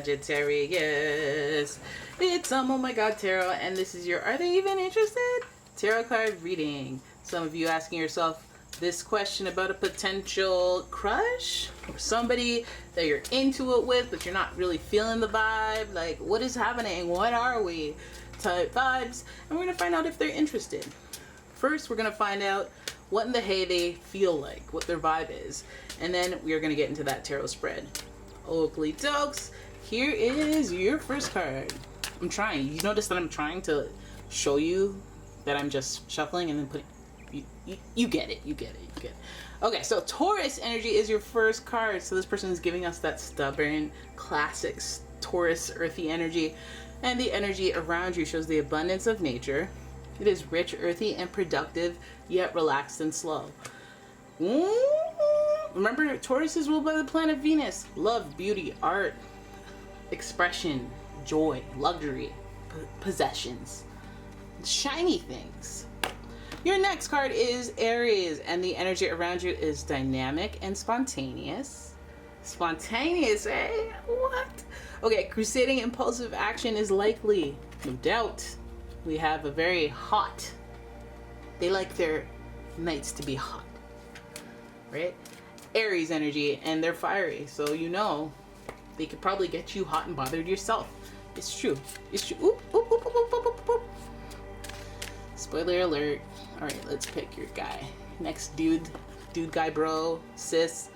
Sagittarius. It's oh my god tarot, and this is your Are They Even Interested? Tarot card reading. Some of you asking yourself this question about a potential crush or somebody that you're into it with, but you're not really feeling the vibe. Like, what is happening? What are we? Type vibes. And we're going to find out if they're interested. First, we're going to find out what in the hey they feel like, what their vibe is. And then we're going to get into that tarot spread. Oakley dokes, here is your first card. I'm trying. You notice that I'm trying to show you that I'm just shuffling and then putting... You get it. You get it. You get it. Okay, so Taurus energy is your first card. So this person is giving us that stubborn, classic Taurus earthy energy. And the energy around you shows the abundance of nature. It is rich, earthy, and productive, yet relaxed and slow. Remember, Taurus is ruled by the planet Venus. Love, beauty, art, expression, joy, luxury, possessions, shiny things. Your next card is Aries, and the energy around you is dynamic and spontaneous. Spontaneous, eh? What? Okay, crusading impulsive action is likely, no doubt. We have a very hot, they like their nights to be hot, right? Aries energy, and they're fiery, so you know they could probably get you hot and bothered yourself. It's true. It's true. Oop, oop, oop, oop, oop, oop, oop. Spoiler alert. All right, let's pick your guy. Next dude guy bro, sis,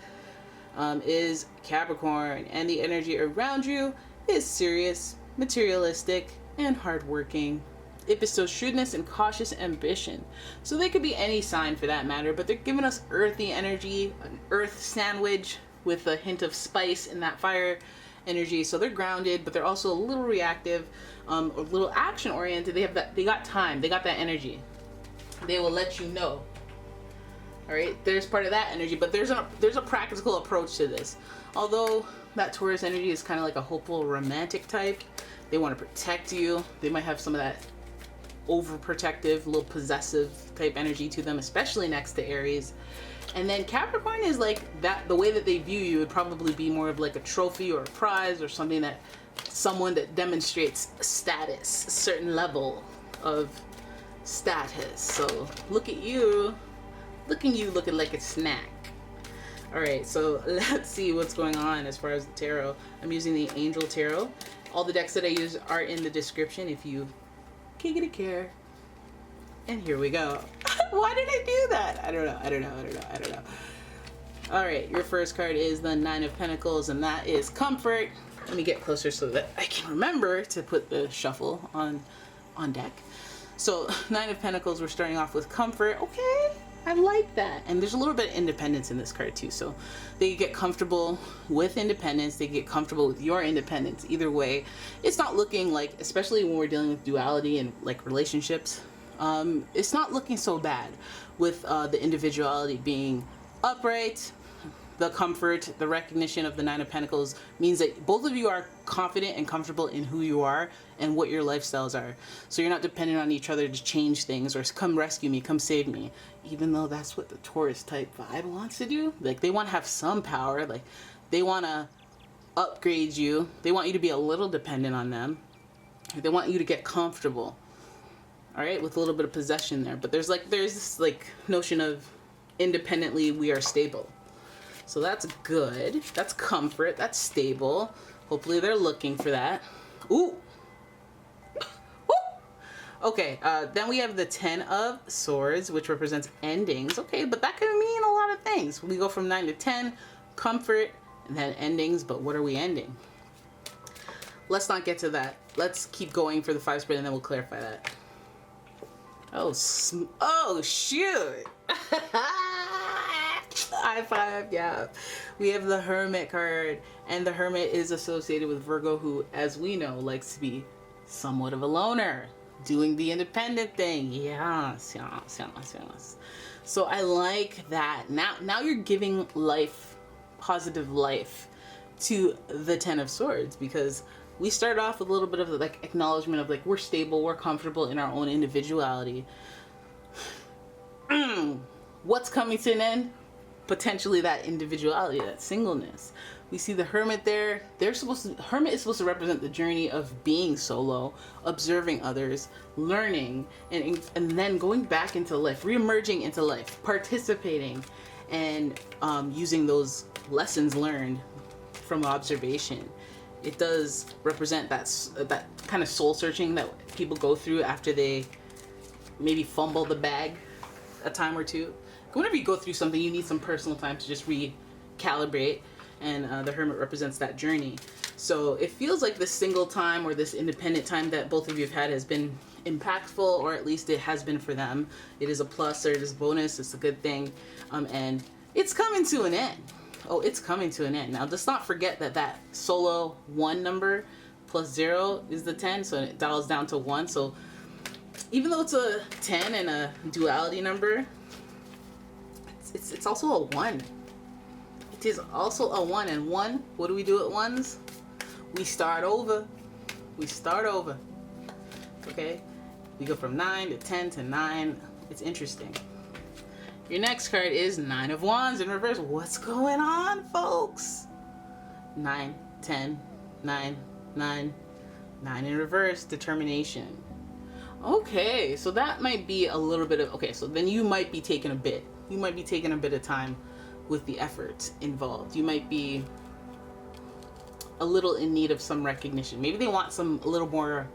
is Capricorn, and the energy around you is serious, materialistic, and hardworking. It bestows shrewdness and cautious ambition. So they could be any sign for that matter, but they're giving us earthy energy, an earth sandwich with a hint of spice in that fire energy. So they're grounded, but they're also a little reactive, a little action oriented. They got time, they got that energy. They will let you know. All right, there's part of that energy, but there's a practical approach to this. Although that Taurus energy is kind of like a hopeful romantic type, they want to protect you. They might have some of that overprotective, little possessive type energy to them, especially next to Aries. And then Capricorn is like that, the way that they view you would probably be more of like a trophy or a prize or something, that someone that demonstrates status, a certain level of status. So look at you looking like a snack. All right, so let's see what's going on as far as the tarot. I'm using the Angel Tarot. All the decks that I use are in the description if you giggity care. And here we go. Why did I do that? I don't know. All right, your first card is the Nine of Pentacles, and that is comfort. Let me get closer so that I can remember to put the shuffle on deck. So Nine of Pentacles, we're starting off with comfort. Okay, I like that. And there's a little bit of independence in this card too. So they get comfortable with independence. They get comfortable with your independence. Either way, it's not looking like, especially when we're dealing with duality and like relationships, it's not looking so bad with the individuality being upright. The comfort, the recognition of the Nine of Pentacles means that both of you are confident and comfortable in who you are and what your lifestyles are. So you're not dependent on each other to change things or come rescue me, come save me. Even though that's what the Taurus type vibe wants to do. Like, they want to have some power. Like, they want to upgrade you. They want you to be a little dependent on them. They want you to get comfortable. All right, with a little bit of possession there. But there's this like notion of independently we are stable. So that's good. That's comfort. That's stable. Hopefully they're looking for that. Ooh. Okay, then we have the Ten of Swords, which represents endings. Okay, but that can mean a lot of things. We go from 9 to 10, comfort, and then endings, but what are we ending? Let's not get to that. Let's keep going for the 5 spread, and then we'll clarify that. Oh shoot. High five, yeah. We have the Hermit card, and the Hermit is associated with Virgo, who, as we know, likes to be somewhat of a loner, doing the independent thing. Yes. So I like that. Now you're giving life, positive life, to the Ten of Swords, because we start off with a little bit of like acknowledgement of like we're stable, we're comfortable in our own individuality. What's coming to an end? Potentially that individuality, that singleness. We see the Hermit there. Hermit is supposed to represent the journey of being solo, observing others, learning, and then going back into life, re-emerging into life, participating, and using those lessons learned from observation. It does represent that kind of soul searching that people go through after they maybe fumble the bag a time or two. Whenever you go through something, you need some personal time to just recalibrate, and the Hermit represents that journey. So it feels like this single time or this independent time that both of you have had has been impactful, or at least it has been for them. It is a plus, or it is a bonus. It's a good thing, and it's coming to an end. Oh, it's coming to an end. Now, let's not forget that solo 1 number plus 0 is the 10, so it dials down to 1. So even though it's a 10 and a duality number, it's also a 1. It is also a 1. And 1, what do we do at ones? We start over. We start over. Okay? We go from 9 to 10 to 9. It's interesting. Your next card is 9 of Wands in reverse. What's going on, folks? 9, 10, 9, 9, 9 in reverse. Determination. Okay, so that might be a little bit of... Okay, so then you might be taking a bit. You might be taking a bit of time with the effort involved. You might be a little in need of some recognition. Maybe they want a little more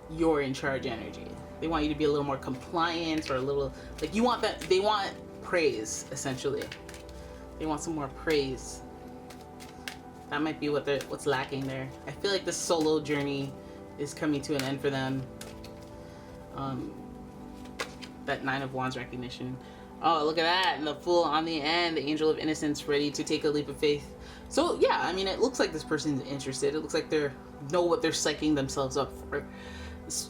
you're in charge energy. They want you to be a little more compliant, or a little, like, you want that, they want praise, essentially. They want some more praise. That might be what's lacking there. I feel like the solo journey is coming to an end for them. That 9 of Wands recognition. Oh, look at that. And the Fool on the end, the Angel of Innocence, ready to take a leap of faith. So yeah, I mean, it looks like this person's interested. It looks like they know what they're psyching themselves up for.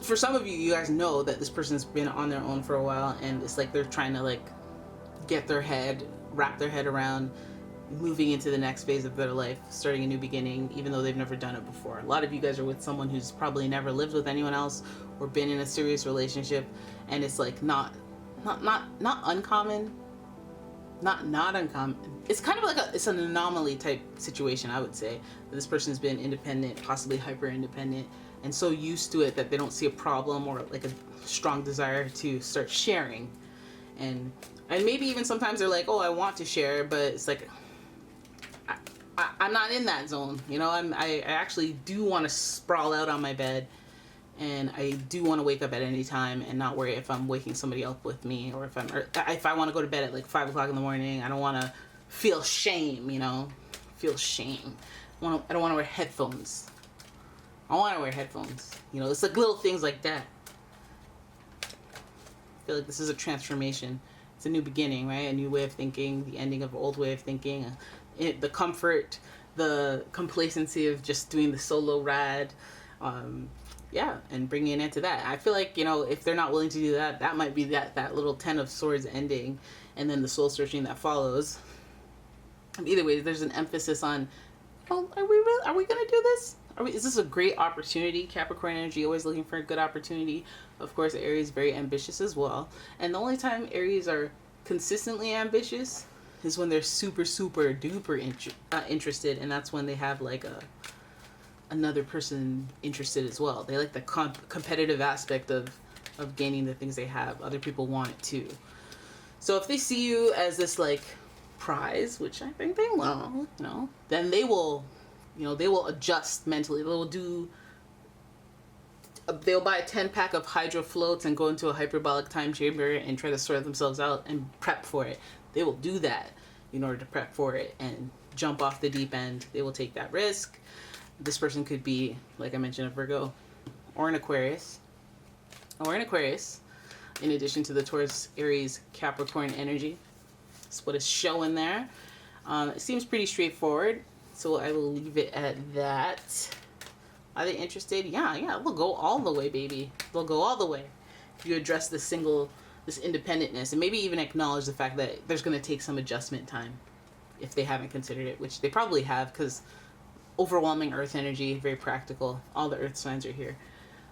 For some of you, you guys know that this person's been on their own for a while, and it's like they're trying to, like, wrap their head around moving into the next phase of their life, starting a new beginning, even though they've never done it before. A lot of you guys are with someone who's probably never lived with anyone else or been in a serious relationship, and it's like not uncommon, not uncommon. It's kind of like it's an anomaly type situation, I would say. This person's been independent, possibly hyper independent, and so used to it that they don't see a problem or like a strong desire to start sharing. And maybe even sometimes they're like, oh, I want to share, but it's like, I'm not in that zone. You know, I actually do want to sprawl out on my bed, and I do want to wake up at any time and not worry if I'm waking somebody up with me, or if I want to go to bed at like 5 o'clock in the morning. I don't want to feel shame, you know, I don't want to wear headphones. I want to wear headphones. You know, it's like little things like that. I feel like this is a transformation. It's a new beginning, right? A new way of thinking, the ending of an old way of thinking, the comfort, the complacency of just doing the solo ride. Yeah, and bringing it into that. I feel like, you know, if they're not willing to do that, that might be that little 10 of Swords ending, and then the soul searching that follows. Either way, there's an emphasis on, oh, are we going to do this? Is this a great opportunity? Capricorn energy, always looking for a good opportunity. Of course, Aries very ambitious as well. And the only time Aries are consistently ambitious is when they're super, super duper interested. And that's when they have like another person interested as well. They like the competitive aspect of gaining the things they have. Other people want it too. So if they see you as this like prize, which I think they will, you know, then they will, you know, they will adjust mentally. They'll buy a 10-pack of hydro floats and go into a hyperbolic time chamber and try to sort themselves out and prep for it. They will do that in order to prep for it and jump off the deep end. They will take that risk. This person could be, like I mentioned, a Virgo or an Aquarius. In addition to the Taurus, Aries, Capricorn energy. That's what is showing there. It seems pretty straightforward. So I will leave it at that. Are they interested? Yeah, we'll go all the way, baby. They'll go all the way. If you address this independentness, and maybe even acknowledge the fact that there's going to take some adjustment time if they haven't considered it, which they probably have, because overwhelming earth energy, very practical. All the earth signs are here.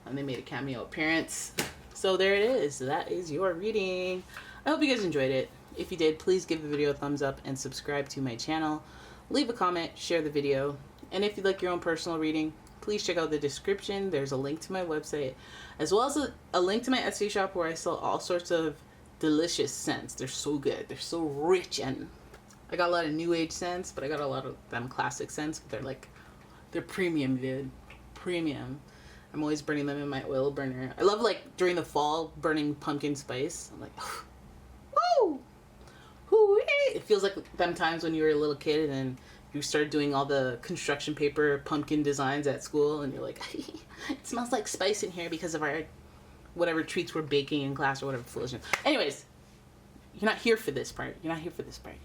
And they made a cameo appearance. So there it is. That is your reading. I hope you guys enjoyed it. If you did, please give the video a thumbs up and subscribe to my channel. leave a comment, share the video. And if you'd like your own personal reading, please check out the description. There's a link to my website, as well as a link to my Etsy shop where I sell all sorts of delicious scents. They're so good. They're so rich, and I got a lot of new age scents, but I got a lot of them classic scents. But they're premium, dude. Premium. I'm always burning them in my oil burner. I love, like, during the fall, burning pumpkin spice. I'm like, woo! Woo! It feels like them times when you were a little kid and you started doing all the construction paper pumpkin designs at school, and you're like, it smells like spice in here because of our whatever treats we're baking in class or whatever foolishness. Anyways, you're not here for this part. You're not here for this part.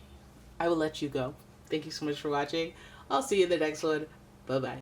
I will let you go. Thank you so much for watching. I'll see you in the next one. Bye-bye.